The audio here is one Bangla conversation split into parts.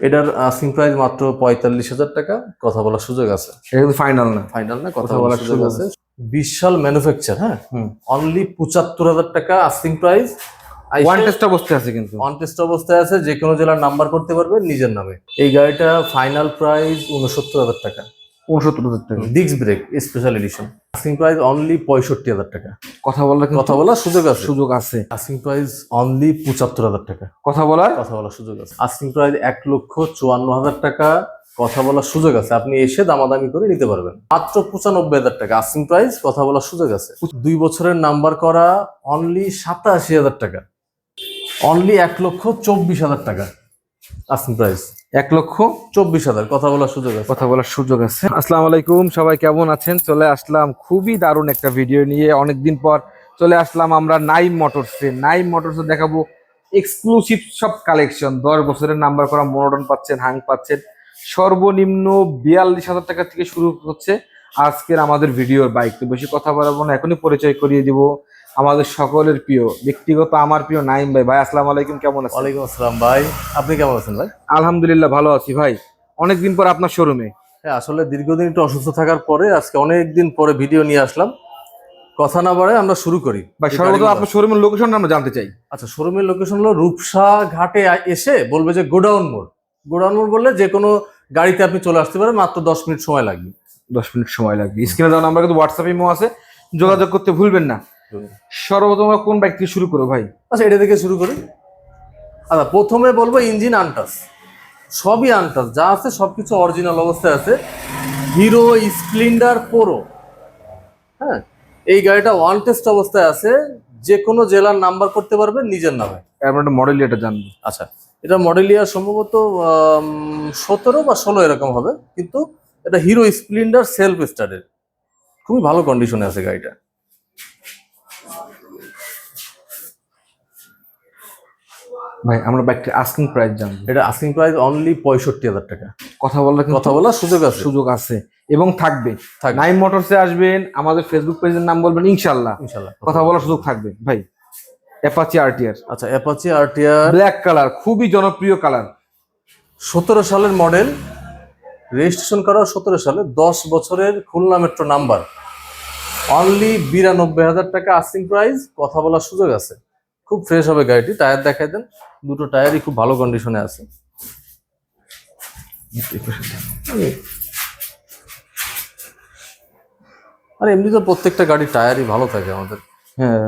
এটার আস্কিং প্রাইস মাত্র ৪৫,০০০ টাকা, কথা বলার সুযোগ আছে। এটা কিন্তু ফাইনাল না, ফাইনাল না, কথা বলার সুযোগ আছে। ২০ সাল ম্যানুফ্যাকচার, হ্যাঁ, অনলি ৭৫,০০০ টাকা আস্কিং প্রাইস। ওয়ান টেস্ট অবস্থায় আছে, কিন্তু অন টেস্ট অবস্থায় আছে, যে কোনো জেলার নাম্বার করতে পারবে নিজের নামে। এই গাড়িটা ফাইনাল প্রাইস ৬৯,০০০ টাকা, ৬৯,০০০ টাকা। Disc brake special edition. Asking price only ৬৫,০০০ টাকা, কথা বলার সুযোগ আছে। আস্কিং প্রাইস অনলি ৭৫,০০০ টাকা, কথা বলার সুযোগ আছে। আস্কিং প্রাইস ১,৫৪,০০০ টাকা, কথা বলার সুযোগ আছে। আপনি এসে দামাদামি করে নিতে পারবেন। মাত্র ৯৫,০০০ টাকা আস্কিং প্রাইস, কথা বলার সুযোগ আছে। ২ বছরের নাম্বার করা, অনলি ৮৭,০০০ টাকা, অনলি ১,২৪,০০০ টাকা আস্কিং প্রাইস। ১,২৪,০০০, কথা বলার সুযোগ আছে। আসসালামু আলাইকুম, সবাই কেমন আছেন? চলে আসলাম খুবই দারুণ একটা ভিডিও নিয়ে। অনেকদিন পর চলে আসলাম আমরা নাইম মোটরসে দেখাবো এক্সক্লুসিভ সব কালেকশন। ১০ বছরের নাম্বার করা মনোটন পাচ্ছেন, হাং পাচ্ছেন, সর্বনিম্ন ৪২,০০০ টাকা থেকে শুরু হচ্ছে আজকের আমাদের ভিডিওর বাইক। তো বেশি কথা বলবো না, এখনই পরিচয় করিয়ে দিব আমাদের সকলের প্রিয়, ব্যক্তিগত আমার প্রিয় নাইম ভাই। ভাই আসসালামু আলাইকুম, কেমন আছেন? ওয়ালাইকুম আসসালাম ভাই, আপনি কেমন আছেন ভাই? আলহামদুলিল্লাহ ভালো আছি ভাই। অনেকদিন পর আপনার শোরুমে। হ্যাঁ, আসলে দীর্ঘদিন একটু অসুস্থ থাকার পরে আজকে অনেকদিন পরে ভিডিও নিয়ে আসলাম। কথা না বাড়ায় আমরা শুরু করি। ভাই সর্বপ্রথম আপনার শোরুমের লোকেশনটা আমরা জানতে চাই। আচ্ছা, শোরুমের লোকেশন হলো রূপসা ঘাটে এসে বলবে যে গোডাউন মোড় বললে যে কোনো গাড়িতে আপনি চলে আসতে পারেন, মাত্র ১০ মিনিট সময় লাগবে। 10 মিনিট সময় লাগবে। স্ক্রিনে দেওয়া নাম্বার কিন্তু হোয়াটসঅ্যাপ ইমো আছে, যোগাযোগ করতে ভুলবেন না। সর্বপ্রথম আমরা কোন বাইক থেকে শুরু করবো ভাই? আচ্ছা, এটা থেকে শুরু করি। আচ্ছা, প্রথমে বলবো ইঞ্জিন আনটাচ, সবই আনটাচ, যা আছে সবকিছু অরিজিনাল অবস্থায় আছে। হিরো স্প্লেন্ডার প্রো, হ্যাঁ, এই গাড়িটা ওয়ান টেস্ট অবস্থায় আছে, যে কোনো জেলার নাম্বার করতে পারবেন নিজের নামে। আমরা মডেল এটা জানবো। আচ্ছা, এটা মডেল ইয়ার সম্ভবত ১৭ বা ১৬ এরকম হবে, কিন্তু এটা হিরো স্প্লেন্ডার সেলফ স্টার্টের, খুবই ভালো কন্ডিশনে আছে গাড়িটা। ভাই আমরা বাইকটির আস্কিং প্রাইস জানবো। এটা আস্কিং প্রাইস অনলি ৬৫,০০০ টাকা, কথা বলার সুযোগ আছে এবং থাকবে। নাইম মোটরসে আসবেন, আমাদের ফেসবুক পেজের নাম বলবেন, ইনশাল্লাহ কথা বলার সুযোগ থাকবে। ভাই অ্যাপাচি আরটিআর। আচ্ছা, অ্যাপাচি আরটিআর ব্ল্যাক কালার, খুবই জনপ্রিয় কালার। ১৭ সালের মডেল, রেজিস্ট্রেশন করা ১৭ সালে, ১০ বছরের খুলনা মেট্রো নাম্বার, অনলি ৯২,০০০ টাকা আস্কিং প্রাইস, কথা বলার সুযোগ আছে। খুব ফ্রেশ হবে গাড়িটি। টায়ার দেখাই দেন, দুটো টায়ারই খুব ভালো কন্ডিশনে আছে। আর এমনি তো প্রত্যেকটা গাড়ির টায়ারই ভালো থাকে আমাদের। হ্যাঁ,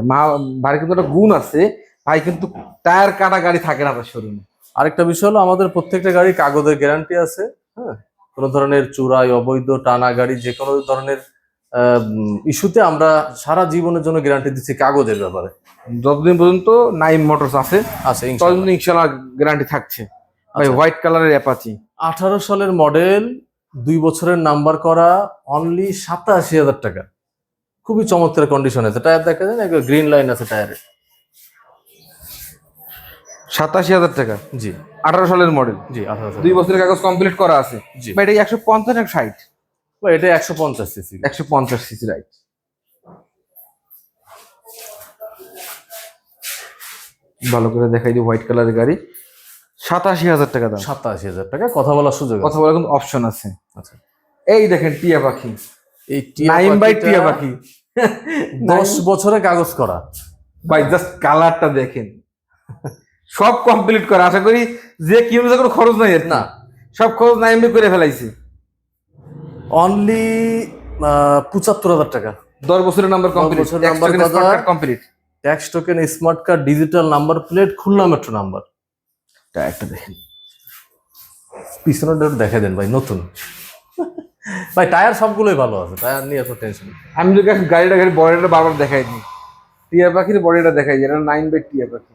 ভাই কিন্তু একটা গুণ আছে ভাই, কিন্তু টায়ার কাটা গাড়ি থাকে না তার শোরুমে। আরেকটা বিষয় হলো আমাদের প্রত্যেকটা গাড়ির কাগজের গ্যারান্টি আছে। হ্যাঁ, কোনো ধরনের চুরাই, অবৈধ টানা গাড়ি, যে কোনো ধরনের ইস্যুতে আমরা সারা জীবনের জন্য গ্যারান্টি দিচ্ছি কাগজের ব্যাপারে। যতদিন পর্যন্ত নাইম মোটরস আছে ততদিন ইনশাআল্লাহ গ্যারান্টি থাকছে। ভাই হোয়াইট কালারের অ্যাপাচি, ১৮ সালের মডেল, ২ বছরের নাম্বার করা, অনলি ৮৭,০০০ টাকা, খুবই চমৎকার কন্ডিশন আছে। টায়ার দেখা যায় না, গ্রিন লাইন আছে টায়ারে। ৮৭,০০০ টাকা, জি। ১৮ সালের মডেল, জি, ১৮ সাল, ২ বছরের কাগজ কমপ্লিট করা আছে। জি। ভাই এটা ১৫০ না ৬০? এটা ১৫০ সিসি। ১৫০ CC, right. ভালো করে দেখাই দিই, হোয়াইট কালারের গাড়ি, ৮৭,০০০ টাকা দাম। ৮৭,০০০ টাকা, কথা বলার সুযোগ, কথা বলার কিন্তু অপশন আছে। আচ্ছা, এই দেখেন টিয়া পাখি, এই নাইম বাই টিয়া পাখি, ১০ বছরের কাগজ করা। ভাই জাস্ট কালারটা দেখেন, সব কমপ্লিট করা। আশা করি যে কিনবে কোনো খরচ নাই এর, না সব খরচ নাইম বাই করে ফেলাইছে। অনলি ৭৫,০০০ টাকা, ১০ বছরের number complete, complete, tax token, smart card, digital number plate, Khulna metro number. টায়ারটা দেখেন, পিছনের দেখা দেন ভাই, নতুন। ভাই টায়ার সবগুলোই ভালো আছে, টায়ার নিয়ে এত টেনশন। আমি যদি গাড়ির বডিটা বারবার দেখাই দিই, টিয়া পাখির বডিটা দেখাই দিই, এটা 9 বাই টিয়া পাখি।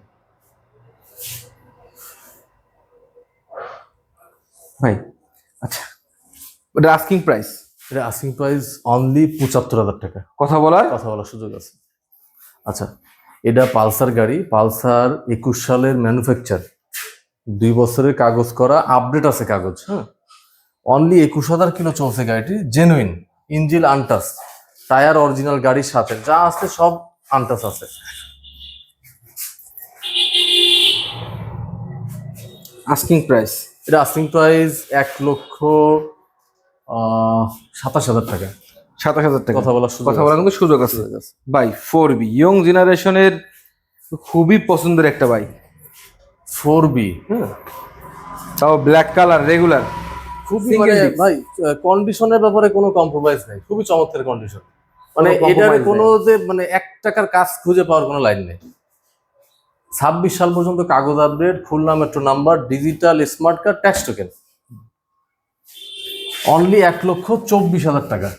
ভাই আচ্ছা, এটা আস্কিং প্রাইস, এটা আস্কিং প্রাইস অনলি ৭৫,০০০ টাকা, কথা বলার সুযোগ আছে। আচ্ছা, এটা পালসার গাড়ি, পালসার ২১ সালের ম্যানুফ্যাকচার, ২ বছরের কাগজ করা, আপডেট আছে কাগজ। হ্যাঁ, অনলি ২১,০০০ কিলো চলছে গাড়িটি, genuine, engine untouch, tyre original, গাড়ির সাথে যা আছে সব আনটাচ আছে। আস্কিং প্রাইস এটা আস্কিং প্রাইস 1,27,000 টাকা। 27,000 টাকা কথা বলার কথা বলার কিন্তু সুযোগ আছে ভাই। 4B ইয়ং জেনারেশনের খুবই পছন্দের একটা বাইক। 4B, হ্যাঁ, তাও ব্ল্যাক কালার রেগুলার। খুবই মানে ভাই কন্ডিশনের ব্যাপারে কোনো কম্প্রোমাইজ নেই, খুবই চমৎকার কন্ডিশন। মানে এটার কোনো যে মানে 1 টাকার কাজ খুঁজে পাওয়ার কোনো লাইন নেই। 26 সাল পর্যন্ত কাগজ update, Khulna metro number, digital smart card, tax token. Only 1,24,000 টাকা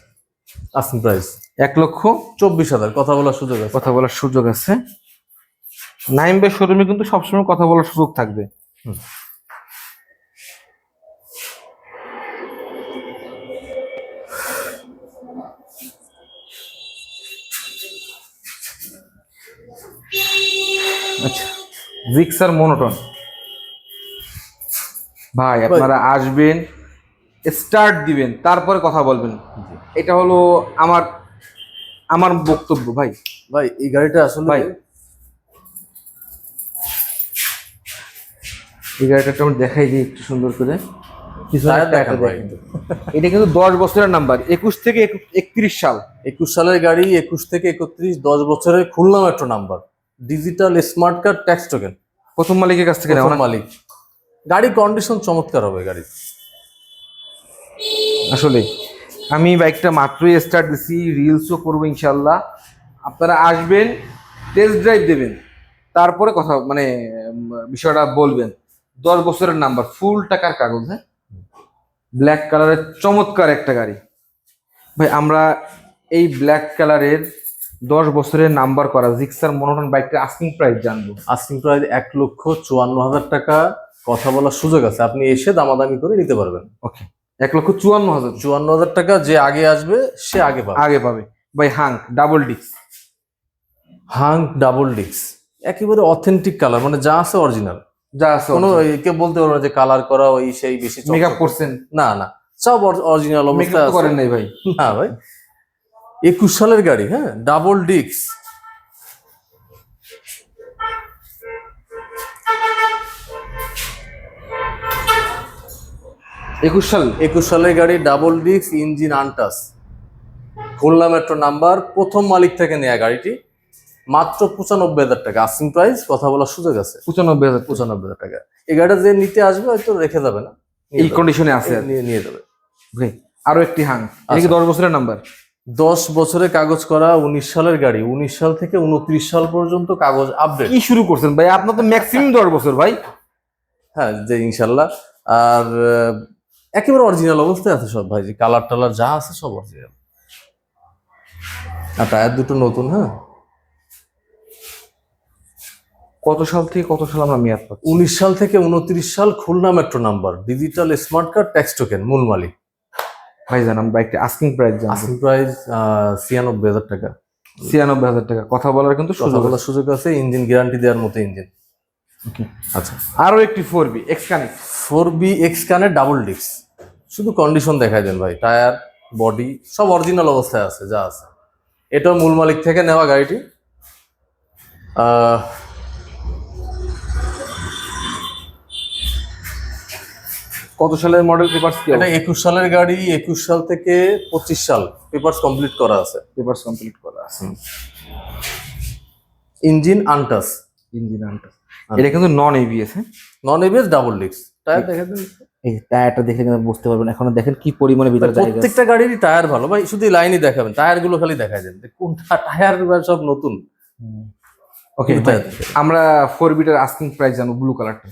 আস্কিং প্রাইস। 1,24,000 কথা বলার সুযোগ আছে। কথা বলার সুযোগ আছে। নাইম ভাই শোরুমে কিন্তু সবসময় কথা বলার সুযোগ থাকবে। আচ্ছা, জিক্সার মনোটন ভাই আপনারা আসবেন, স্টার্ট দিবেন, তারপরে কথা বলবেন। এটা হলো আমার আমার বক্তব্য ভাই। ভাই এই গাড়িটা আসলে ভাই এই গাড়িটা আমি দেখাই দিই একটু সুন্দর করে। এটা কিন্তু 10 বছরের নাম্বার, 21 থেকে 31 সাল। 21 সালের গাড়ি, 21 থেকে 31, 10 বছরের Khulna metro number, digital smart card, tax token. প্রথম মালিকের কাছ থেকে নেওয়া মালিক। গাড়ি কন্ডিশন চমৎকার হবে গাড়ি। আসলে আমি বাইকটা মাত্রই স্টার্ট দিছি, রিলসও করবো ইনশাল্লাহ। আপনারা আসবেন, টেস্ট ড্রাইভ দেবেন, তারপরে কথা মানে বিষয়টা বলবেন। 10 বছরের নাম্বার, ফুল টাকার কাগজ, হ্যাঁ, ব্ল্যাক কালারের চমৎকার একটা গাড়ি ভাই। আমরা এই ব্ল্যাক কালারের 10 বছরের নাম্বার করা জিক্সার মনোটন বাইকটা আস্কিং প্রাইস জানবো। আস্কিং প্রাইস 1,54,000 টাকা। কথা বলার সুযোগ আছে, আপনি এসে দামাদামি করে নিতে পারবেন। ওকে, 1,54,000। 54,000 টাকা যে আগে আসবে সে আগে পাবে ভাই। Hunk double disc, double disc, একেবারে অথেন্টিক কালার, মানে যা আছে অরিজিনাল। যা আছে কোনো কেউ বলতে পারবে না যে কালার করা ওই সেই বেশি মেকআপ করছেন, না না, সব অরিজিনাল অবস্থা করেন নাই ভাই। না ভাই, 21 সালের গাড়ি, হ্যাঁ, ডাবল ডিস্ক। একুশ সালের গাড়ি, double disc, engine আনটাস, Khulna metro number, প্রথম মালিক থেকে নেয়া গাড়িটি। মাত্র 95,000 টাকা আস্কিং প্রাইস। কথা বলার সুযোগ আছে। 95,000 টাকা। এই গাড়িটা যে নিতে আসবে হয়তো রেখে যাবে না, এই কন্ডিশনে আছে, নিয়ে যাবে ভাই। আরো একটি হাং, এটা কি 10 বছরের নাম্বার? 10 বছরের কাগজ করা, 19 সালের গাড়ি। 19 সাল থেকে 29 সাল পর্যন্ত কাগজ আপডেট। কি শুরু করছেন ভাই, আপনার তো ম্যাক্সিমাম 10 বছর ভাই। হ্যাঁ, যে ইনশাল্লাহ। আর একেবারে অরিজিনাল অবস্থায় আছে সব ভাই, যে কালার টালার যা আছে সব অরিজিনাল। আর টায়ার দুটো নতুন। হ্যাঁ, কত সাল থেকে কত সাল আমরা মেয়াদ পাচ্ছি? 19 সাল থেকে 29 সাল, Khulna metro number, digital smart card, tax token, মূল মালিক। ভাই জানাম বাইকটা আস্কিং প্রাইস জানবো। আস্কিং প্রাইস 96,000 টাকা। 96,000 টাকা। কথা বলার কিন্তু সুযোগ আছে। ইঞ্জিন গ্যারান্টি দেওয়ার মতো ইঞ্জিন। আচ্ছা, আরো একটি 4B x connect. 4B x connect double disc. শুধু কন্ডিশন দেখাই দেন ভাই, টায়ার বডি সব অরিজিনাল অবস্থায় আছে, যা আছে। এটাও মূল মালিক থেকে নেওয়া গাড়িটি। কত সালের মডেল? পেপারস কি? এটা 21 সালের গাড়ি, 21 সাল থেকে 25 সাল পেপারস কমপ্লিট করা আছে। ইঞ্জিন আনটাস। এটা কিন্তু নন এবিএস, হ্যাঁ, non ABS double disc. Tyre দেখেন, এই টায়ারটা দেখে কিন্তু বুঝতে পারবেন। এখন দেখেন কি পরিমাণে ভিতরে জায়গা আছে। প্রত্যেকটা গাড়িরই টায়ার ভালো ভাই, শুধু লাইনই দেখাবেন, টায়ার গুলো খালি দেখাই দেন কোনটা টায়ার সব নতুন। ওকে, আমরা 4B-টার আস্কিং প্রাইস জানবো, ব্লু কালারটা।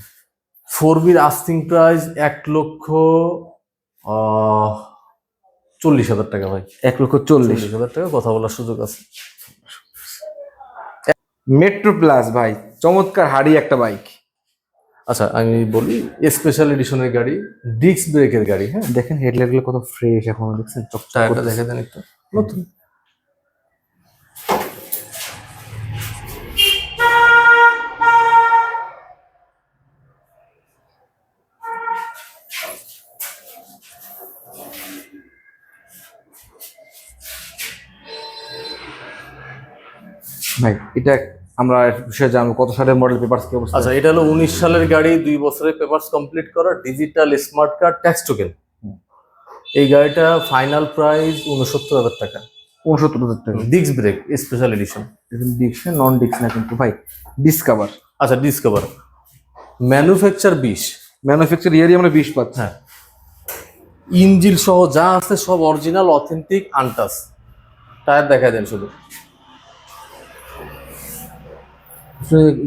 4Bর আস্কিং প্রাইস 1,40,000 টাকা ভাই। 1,40,000 টাকা। কথা বলার সুযোগ আছে। মেট্রো প্লাস ভাই, চমৎকার হাড়ি একটা বাইক। আচ্ছা, আমি বলি স্পেশাল এডিশনের গাড়ি, ডিস্ক ব্রেকের গাড়ি। হ্যাঁ, দেখেন হেডলাইট গুলো কত ফ্রেশ এখনো, দেখছেন? টায়ারটা দেখে দেন একটু, নতুন। ভাই এটা আমরা এর বিষয়ে জানবো কত সালের মডেল, পেপারস কি অবস্থা। আচ্ছা, এটা হলো 19 সালের গাড়ি, 2 বছরের পেপারস কমপ্লিট করা, digital smart card, tax token. এই গাড়িটা ফাইনাল প্রাইস 69,000 টাকা। 69,000 টাকা। Disc brake special edition. ডিক্স নন ডিক্স না কিন্তু ভাই, ডিসকভার। আচ্ছা, ডিসকভার ম্যানুফ্যাকচার 20, ম্যানুফ্যাকচার ইয়ারই আমরা 20 পাচ্ছি। হ্যাঁ, ইঞ্জিন সহ যা আছে সব অরিজিনাল, অথেন্টিক, আনটাচ। টায়ার দেখায় দেন শুধু।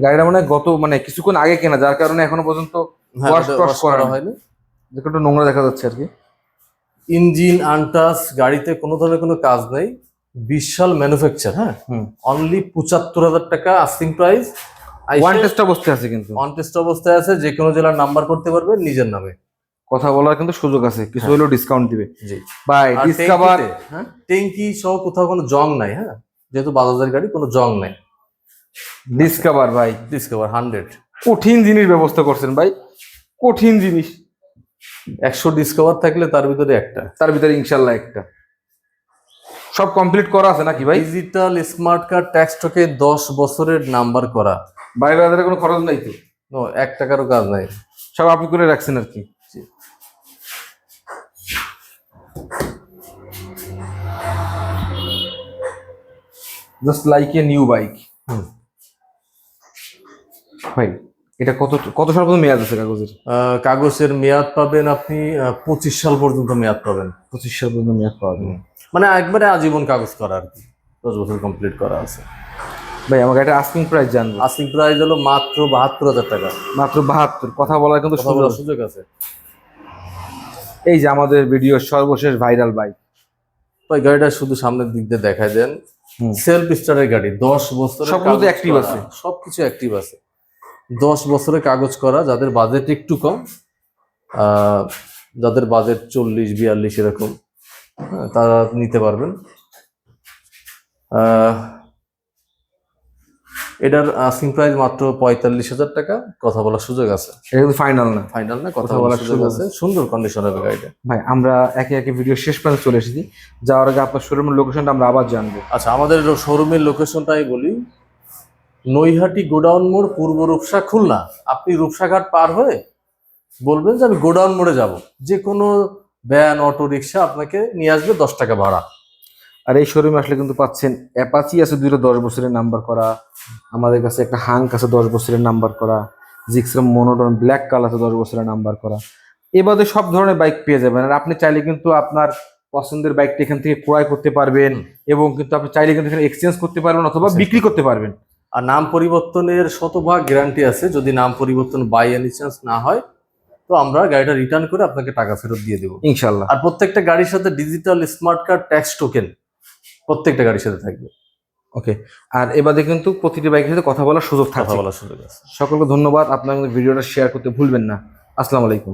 গাড়িটা মানে গত মানে কিছুক্ষণ আগে কেনা, যার কারণে এখনো পর্যন্ত হ্যাঁ, ওয়াশ টশ করা করা হয়নি, হয়নি। দেখো একটু নোংরা দেখা যাচ্ছে আর কি। ইঞ্জিন আনটাচ, গাড়িতে কোনো ধরনের কোনো কাজ নেই। 20 সাল ম্যানুফ্যাকচার। হ্যাঁ, অনলি 75,000 টাকা আস্কিং প্রাইস। ওয়ান টেস্ট অবস্থায় আছে কিন্তু, অন টেস্ট অবস্থায় আছে, যে কোনো জেলার নাম্বার করতে পারবে নিজের নামে। কথা বলার কিন্তু সুযোগ আছে, কিছু হলেও ডিসকাউন্ট দিবে। জি ভাই আর ডিসকভার ট্যাঙ্কিতে, হ্যাঁ, ট্যাঙ্কি সহ কোথাও কোনো জং নাই। হ্যাঁ, যেহেতু বাজাজের গাড়ি, কোনো জং নাই। ডিসকভার ভাই ডিসকভার 100। কঠিন জিনিস ব্যবস্থা করছেন ভাই, কঠিন জিনিস। 100 ডিসকভার থাকলে তার ভিতরে একটা। তার ভিতরে ইনশাল্লাহ একটা। সব কমপ্লিট করা আছে নাকি ভাই? Digital smart card, tax token, 10 বছরের নাম্বার করা। ভাই বাজারে কোনো খরচ নাই তো? নো, 1 টাকারও কাজ নাই। সব আপনি করে রাখছেন আর কি। Just like a new bike. ভাই এটা কত কত সাল পর্যন্ত মেয়াদ আছে কাগজের? কাগজের মেয়াদ পাবেন আপনি 25 সাল পর্যন্ত মেয়াদ পাবেন। 25 সাল পর্যন্ত মেয়াদ পাওয়া যাবে, মানে একবারে আজীবন কাগজ করা আর কি, 10 বছর কমপ্লিট করা আছে। ভাই আমার গাড়িটা আস্কিং প্রাইস জানবো। আস্কিং প্রাইস হলো মাত্র 72,000 টাকা। মাত্র 72। কথা বলার কিন্তু কথা বলার সুযোগ আছে। এই যে আমাদের ভিডিও সর্বশেষ ভাইরাল বাইক, ওই গাড়িটা শুধু সামনের দিক দিয়ে দেখায় দেন। সেলফ স্টারের গাড়ি, 10 বছর সবগুলো তো অ্যাক্টিভ আছে, সবকিছু অ্যাক্টিভ আছে। 10 বছরের কাগজ করা, যাদের বাজেট একটু কম, যাদের বাজেট 40-42 এরকম, হ্যাঁ, তারা নিতে পারবেন। এটার আস্কিং প্রাইস মাত্র 45,000 টাকা। কথা বলার সুযোগ আছে। এটা কিন্তু ফাইনাল না, ফাইনাল না, কথা বলার সুযোগ আছে। সুন্দর কন্ডিশন হবে গাড়িটা। ভাই আমরা একে একে ভিডিও শেষ পর্যন্ত চলে এসেছি, যাওয়ার আগে আপনার শোরুমের লোকেশনটা আমরা আবার জানবো। আচ্ছা, আমাদের শোরুমের লোকেশনটাই বলি। নৈহাটি গোডাউন মোড়, পূর্ব রূপসা, খুলনা। আপনি রূপসাঘাট পার হয়ে বলবেন যে আমি গোডাউন মোড়ে যাব, যে কোনো ভ্যান, অটো রিক্সা আপনাকে নিয়ে আসবে, 10 টাকা ভাড়া। আর এই শোরুমে আসলে কিন্তু পাচ্ছেন অ্যাপাচি আছে 2টা 10 বছরের নাম্বার করা, আমাদের কাছে একটা হাঙ্ক আছে 10 বছরের নাম্বার করা, জিক্সার মনোটন ব্ল্যাক কালার আছে 10 বছরের নাম্বার করা। এবারে সব ধরনের বাইক পেয়ে যাবেন। আর আপনি চাইলে কিন্তু আপনার পছন্দের বাইকটা এখান থেকে ক্রয় করতে পারবেন, এবং কিন্তু আপনি চাইলে কিন্তু এখানে এক্সচেঞ্জ করতে পারবেন অথবা বিক্রি করতে পারবেন। আর নাম পরিবর্তনের 100% গ্যারান্টি আছে। যদি নাম পরিবর্তন বাই এনি চান্স না হয়, তো আমরা গাড়িটা রিটার্ন করে আপনাকে টাকা ফেরত দিয়ে দেবো ইনশাল্লাহ। আর প্রত্যেকটা গাড়ির সাথে digital smart card, tax token প্রত্যেকটা গাড়ির সাথে থাকবে। ওকে। আর এবারে কিন্তু প্রতিটি বাইকের সাথে কথা বলার সুযোগ কথা থাকবে। বলার সুযোগ আছে। সকলকে ধন্যবাদ। আপনার ভিডিওটা শেয়ার করতে ভুলবেন না। আসসালামু আলাইকুম।